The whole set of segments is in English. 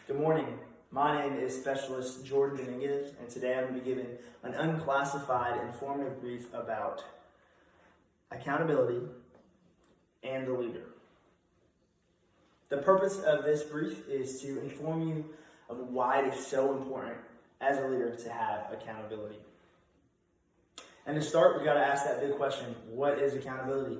Good morning. My name is Specialist Jordan Dominguez, and today I'm going to be giving an unclassified informative brief about accountability and the leader. The purpose of this brief is to inform you of why it is so important as a leader to have accountability. And to start, we got to ask that big question: what is accountability?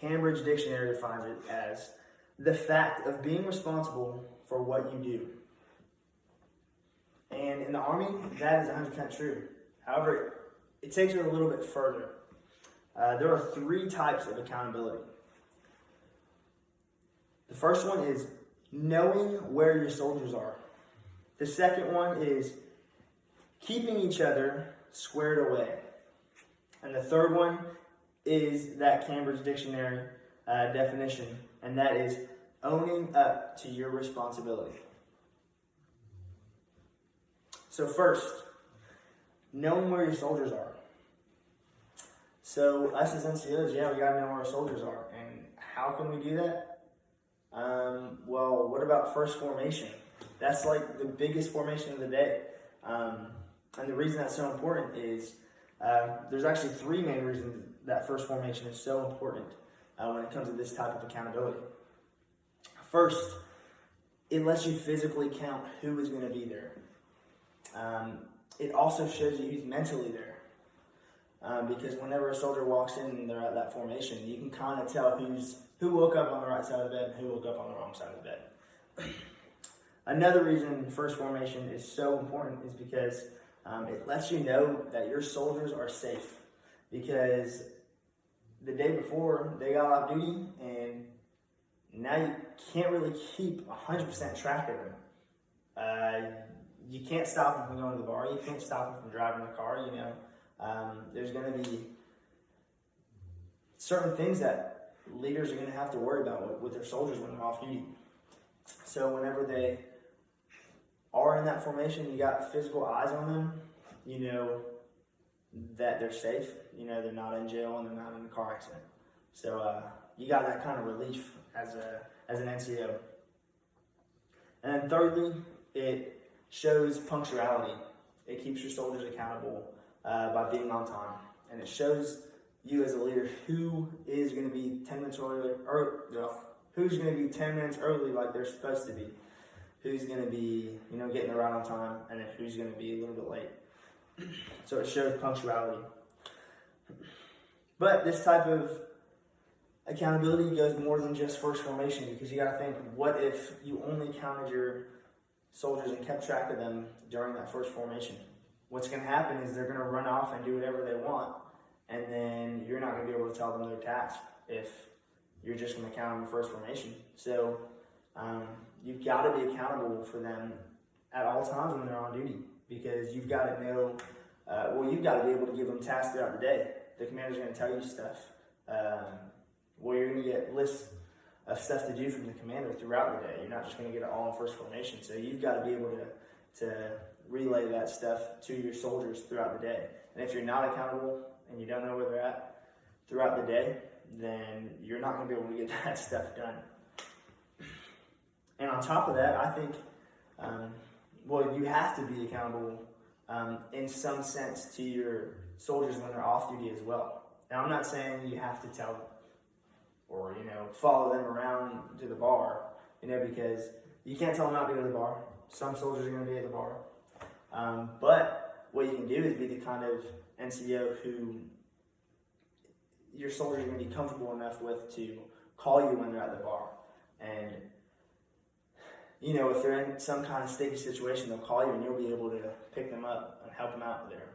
Cambridge Dictionary defines it as the fact of being responsible for what you do. And in the Army, that is 100% true. However, it takes it a little bit further. There are three types of accountability. The first one is knowing where your soldiers are. The second one is keeping each other squared away. And the third one is that Cambridge Dictionary definition, and that is owning up to your responsibility. So first, knowing where your soldiers are. So us as NCOs, we gotta know where our soldiers are. And how can we do that? Well, what about first formation? That's like the biggest formation of the day. And the reason that's so important is there's actually three main reasons that first formation is so important when it comes to this type of accountability. First, it lets you physically count who is going to be there. It also shows you who's mentally there. Because whenever a soldier walks in and they're at that formation, you can kind of tell who woke up on the right side of the bed and who woke up on the wrong side of the bed. Another reason first formation is so important is because it lets you know that your soldiers are safe. Because the day before, they got off duty, and now you can't really keep 100% track of them. You can't stop them from going to the bar. You can't stop them from driving the car. There's going to be certain things that leaders are going to have to worry about with their soldiers when they're off duty. So whenever they are in that formation, you got physical eyes on them. You know that they're safe. You know they're not in jail and they're not in a car accident. So you got that kind of relief as an NCO. And then thirdly, it shows punctuality. It keeps your soldiers accountable by being on time, and it shows you as a leader who is going to be 10 minutes early, who's going to be 10 minutes early like they're supposed to be, who's going to be getting there right on time, and then who's going to be a little bit late. So it shows punctuality. But this type of accountability goes more than just first formation, because you got to think, what if you only counted your soldiers and kept track of them during that first formation? What's going to happen is they're going to run off and do whatever they want, and then you're not going to be able to tell them their task if you're just going to count them in first formation. So you've got to be accountable for them at all times when they're on duty, because you've got to know, you've got to be able to give them tasks throughout the day. The commander's going to tell you stuff. You're going to get lists of stuff to do from the commander throughout the day. You're not just going to get it all in first formation. So you've got to be able to relay that stuff to your soldiers throughout the day. And if you're not accountable and you don't know where they're at throughout the day, then you're not going to be able to get that stuff done. And on top of that, I think, you have to be accountable in some sense to your soldiers when they're off duty as well. Now, I'm not saying you have to tell them or, follow them around to the bar, because you can't tell them not to go to the bar. Some soldiers are going to be at the bar. But what you can do is be the kind of NCO who your soldiers are going to be comfortable enough with to call you when they're at the bar. And, if they're in some kind of sticky situation, they'll call you and you'll be able to pick them up and help them out there.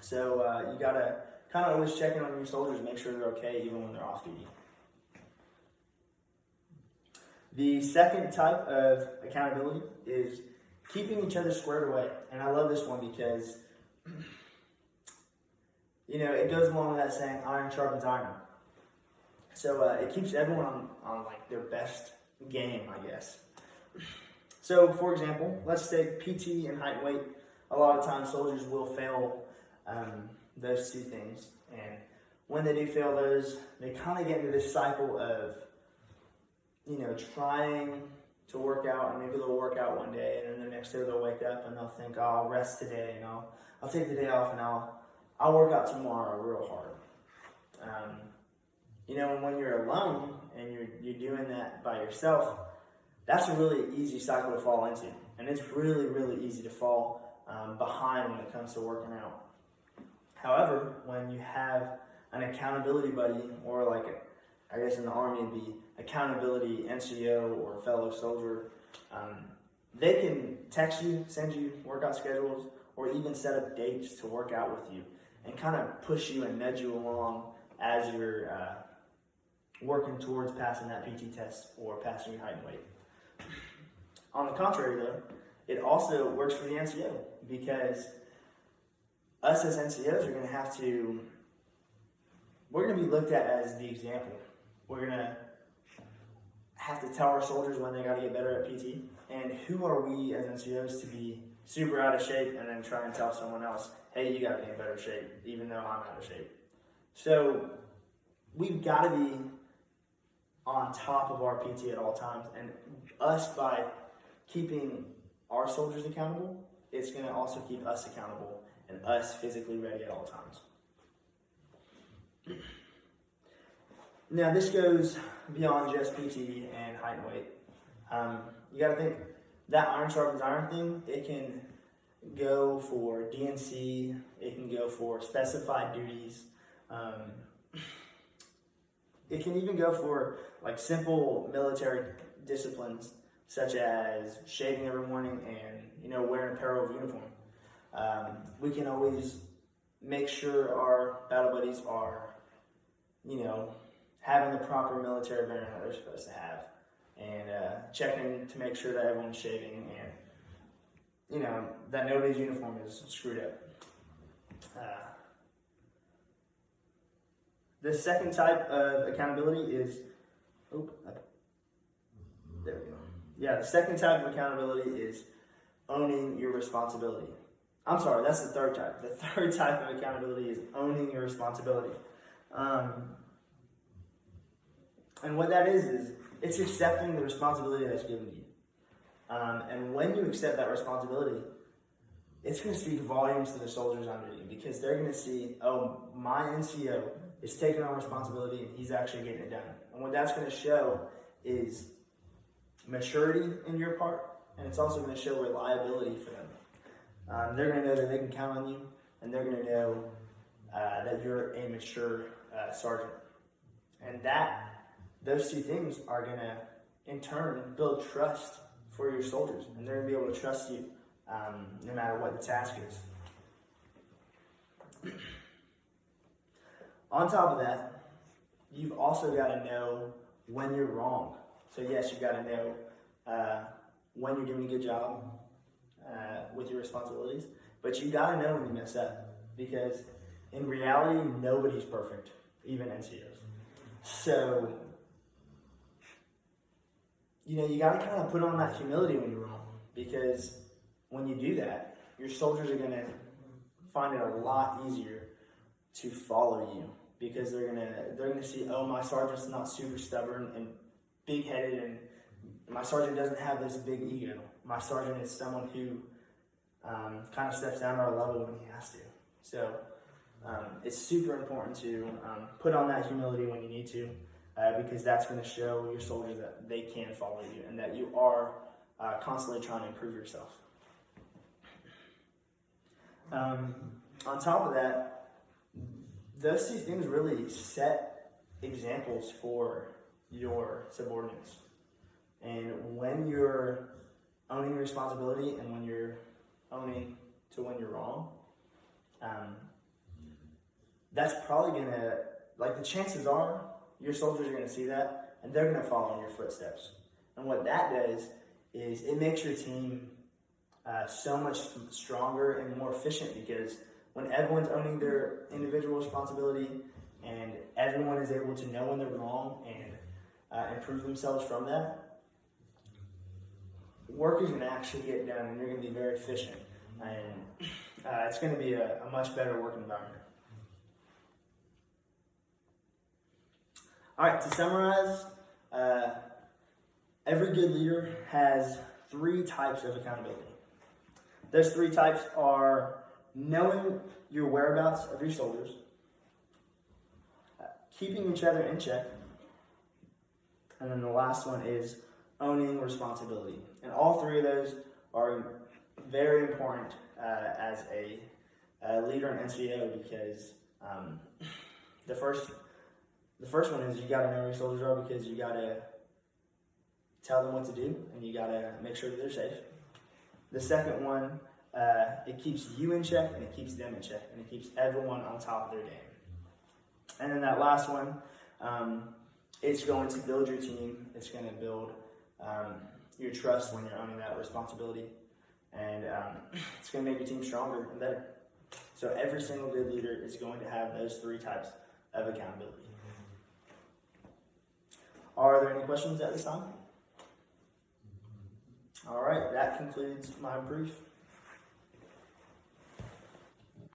So you got to kind of always check in on your soldiers, make sure they're okay even when they're off duty. The second type of accountability is keeping each other squared away. And I love this one because, it goes along with that saying, iron sharpens iron. So it keeps everyone on their best game, I guess. So, for example, let's take PT and height and weight. A lot of times soldiers will fail those two things. And when they do fail those, they kind of get into this cycle of, trying to work out, and maybe they'll work out one day, and then the next day they'll wake up and they'll think, oh, I'll rest today, and I'll take the day off, and I'll work out tomorrow real hard. And when you're alone and you're doing that by yourself, that's a really easy cycle to fall into, and it's really, really easy to fall behind when it comes to working out. However, when you have an accountability buddy, or I guess in the Army it'd be accountability NCO or fellow soldier, they can text you, send you workout schedules, or even set up dates to work out with you and kind of push you and nudge you along as you're working towards passing that PT test or passing your height and weight. On the contrary, though, it also works for the NCO, because us as NCOs are going to have to, we're going to be looked at as the example. We're going to have to tell our soldiers when they got to get better at PT. And who are we as NCOs to be super out of shape and then try and tell someone else, hey, you got to be in better shape, even though I'm out of shape? So we've got to be on top of our PT at all times. And us, by keeping our soldiers accountable, it's going to also keep us accountable and us physically ready at all times. Now, this goes beyond just PT and height and weight. You got to think that iron sharpens iron thing. It can go for DNC. It can go for specified duties. It can even go for simple military disciplines, such as shaving every morning and wearing apparel of uniform. We can always make sure our battle buddies are having the proper military bearing that they're supposed to have, and checking to make sure that everyone's shaving and that nobody's uniform is screwed up. The second type of accountability is, there we go. Yeah, the second type of accountability is owning your responsibility. I'm sorry, that's the third type. The third type of accountability is owning your responsibility. And what that is it's accepting the responsibility that's given to you. And when you accept that responsibility, it's going to speak volumes to the soldiers under you, because they're going to see, oh, my NCO is taking on responsibility and he's actually getting it done. And what that's going to show is maturity in your part, and it's also going to show reliability for them. They're going to know that they can count on you, and they're going to know that you're a mature sergeant. And those two things are going to, in turn, build trust for your soldiers, and they're going to be able to trust you no matter what the task is. On top of that, you've also got to know when you're wrong. So yes, you've got to know when you're doing a good job with your responsibilities, but you got to know when you mess up, because in reality, nobody's perfect, even NCOs. So, you got to kind of put on that humility when you're wrong, because when you do that, your soldiers are going to find it a lot easier to follow you, because they're gonna see, oh, my sergeant's not super stubborn and big-headed, and my sergeant doesn't have this big ego. My sergeant is someone who kind of steps down to our level when he has to. So it's super important to put on that humility when you need to, because that's going to show your soldiers that they can follow you and that you are constantly trying to improve yourself. On top of that, those two things really set examples for your subordinates. And when you're owning your responsibility and when you're owning to when you're wrong, that's probably going to, the chances are your soldiers are going to see that and they're going to follow in your footsteps. And what that does is it makes your team so much stronger and more efficient, because when everyone's owning their individual responsibility and everyone is able to know when they're wrong and improve themselves from that, work is going to actually get done and you're going to be very efficient. And it's going to be a much better work environment. All right, to summarize, every good leader has 3 types of accountability. Those 3 types are knowing your whereabouts of your soldiers, keeping each other in check, and then the last one is owning responsibility. And all 3 of those are very important as a leader in NCO, because the first one is you got to know where your soldiers are, because you got to tell them what to do and you got to make sure that they're safe. The second one, it keeps you in check and it keeps them in check and it keeps everyone on top of their game. And then that last one, it's going to build your team. It's going to build your trust when you're owning that responsibility, and it's going to make your team stronger and better. So every single good leader is going to have those 3 types of accountability. Are there any questions at this time? All right, that concludes my brief.